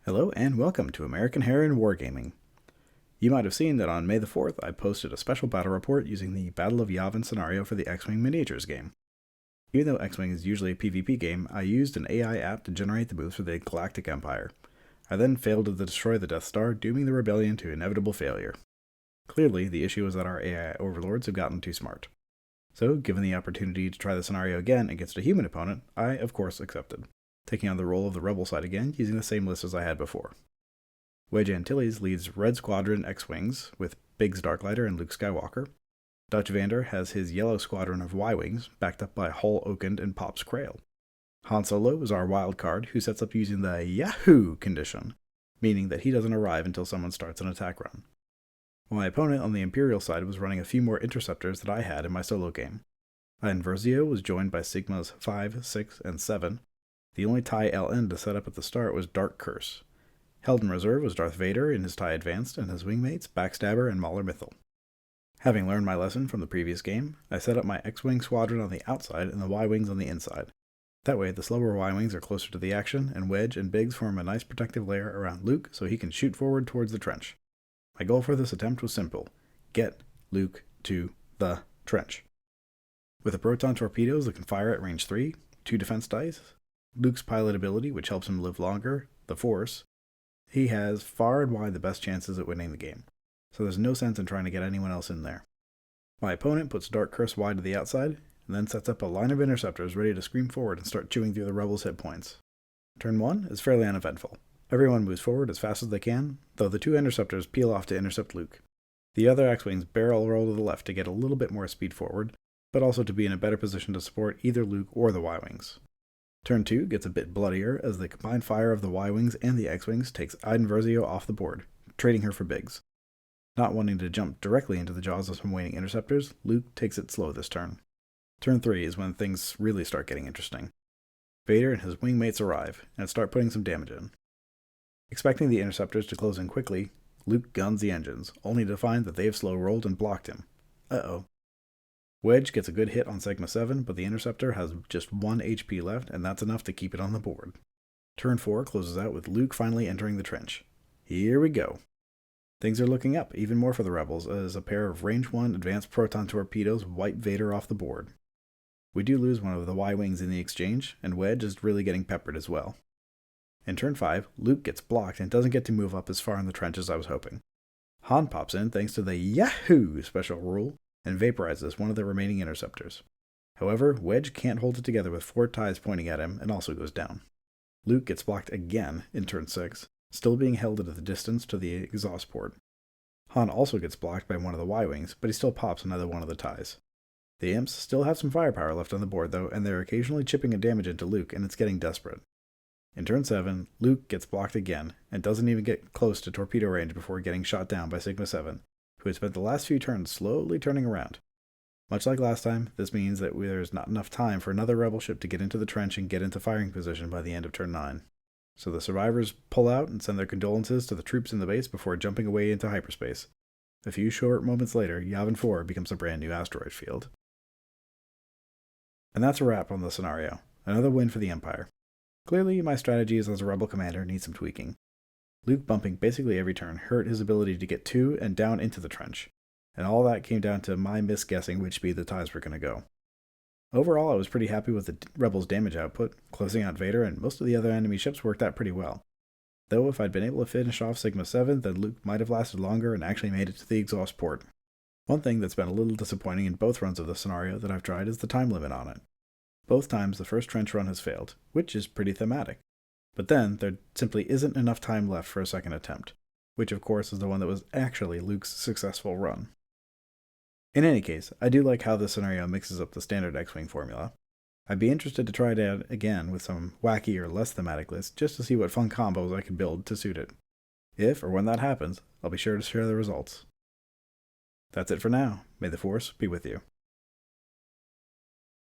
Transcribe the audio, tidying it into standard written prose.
Hello and welcome to American Heron Wargaming. You might have seen that on May the 4th I posted a special battle report using the Battle of Yavin Scenario for the X-Wing Miniatures game. Even though X-Wing is usually a PvP game, I used an AI app to generate the moves for the Galactic Empire. I then failed to destroy the Death Star, dooming the rebellion to inevitable failure. Clearly, the issue is that our AI overlords have gotten too smart. So, given the opportunity to try the scenario again against a human opponent, I, of course, accepted, taking on the role of the rebel side again using the same list as I had before. Wedge Antilles leads Red Squadron X-Wings with Biggs Darklighter and Luke Skywalker. Dutch Vander has his Yellow Squadron of Y-Wings, backed up by Hull Okund and Pops Krail. Han Solo is our wild card, who sets up using the Yahoo condition, meaning that he doesn't arrive until someone starts an attack run. My opponent on the Imperial side was running a few more interceptors that I had in my solo game. Iden Versio was joined by Sigmas 5, 6, and 7. The only TIE LN to set up at the start was Dark Curse. Held in reserve was Darth Vader in his TIE Advanced and his wingmates Backstabber and Mauler Mythal. Having learned my lesson from the previous game, I set up my X-Wing squadron on the outside and the Y-Wings on the inside. That way, the slower Y-Wings are closer to the action, and Wedge and Biggs form a nice protective layer around Luke so he can shoot forward towards the trench. My goal for this attempt was simple: get Luke to the trench. With the Proton Torpedoes that can fire at range 3, 2 defense dice, Luke's pilot ability, which helps him live longer, the Force, he has far and wide the best chances at winning the game, so there's no sense in trying to get anyone else in there. My opponent puts Dark Curse wide to the outside, and then sets up a line of interceptors ready to scream forward and start chewing through the rebels' hit points. Turn 1 is fairly uneventful. Everyone moves forward as fast as they can, though the 2 interceptors peel off to intercept Luke. The other X-Wings barrel roll to the left to get a little bit more speed forward, but also to be in a better position to support either Luke or the Y-Wings. Turn 2 gets a bit bloodier as the combined fire of the Y-Wings and the X-Wings takes Iden Versio off the board, trading her for Biggs. Not wanting to jump directly into the jaws of some waning interceptors, Luke takes it slow this turn. Turn 3 is when things really start getting interesting. Vader and his wingmates arrive, and start putting some damage in. Expecting the interceptors to close in quickly, Luke guns the engines, only to find that they've slow-rolled and blocked him. Uh-oh. Wedge gets a good hit on Sigma 7, but the interceptor has just 1 HP left, and that's enough to keep it on the board. Turn 4 closes out with Luke finally entering the trench. Here we go. Things are looking up, even more for the rebels, as a pair of range 1 advanced Proton Torpedoes wipe Vader off the board. We do lose one of the Y-Wings in the exchange, and Wedge is really getting peppered as well. In turn 5, Luke gets blocked and doesn't get to move up as far in the trench as I was hoping. Han pops in thanks to the Yahoo special rule, and vaporizes one of the remaining interceptors. However, Wedge can't hold it together with 4 ties pointing at him and also goes down. Luke gets blocked again in turn 6, still being held at a distance to the exhaust port. Han also gets blocked by one of the Y-Wings, but he still pops another one of the ties. The Imps still have some firepower left on the board though, and they're occasionally chipping a damage into Luke, and it's getting desperate. In turn 7, Luke gets blocked again, and doesn't even get close to torpedo range before getting shot down by Sigma 7, who had spent the last few turns slowly turning around. Much like last time, this means that there's not enough time for another rebel ship to get into the trench and get into firing position by the end of turn 9. So the survivors pull out and send their condolences to the troops in the base before jumping away into hyperspace. A few short moments later, Yavin 4 becomes a brand new asteroid field. And that's a wrap on the scenario. Another win for the Empire. Clearly, my strategies as a rebel commander need some tweaking. Luke bumping basically every turn hurt his ability to get to and down into the trench, and all that came down to my misguessing which speed the ties were going to go. Overall, I was pretty happy with the rebels' damage output. Closing out Vader and most of the other enemy ships worked out pretty well. Though if I'd been able to finish off Sigma 7, then Luke might have lasted longer and actually made it to the exhaust port. One thing that's been a little disappointing in both runs of the scenario that I've tried is the time limit on it. Both times the first trench run has failed, which is pretty thematic. But then, there simply isn't enough time left for a second attempt, which of course is the one that was actually Luke's successful run. In any case, I do like how this scenario mixes up the standard X-Wing formula. I'd be interested to try it out again with some wacky or less thematic lists just to see what fun combos I could build to suit it. If or when that happens, I'll be sure to share the results. That's it for now. May the Force be with you.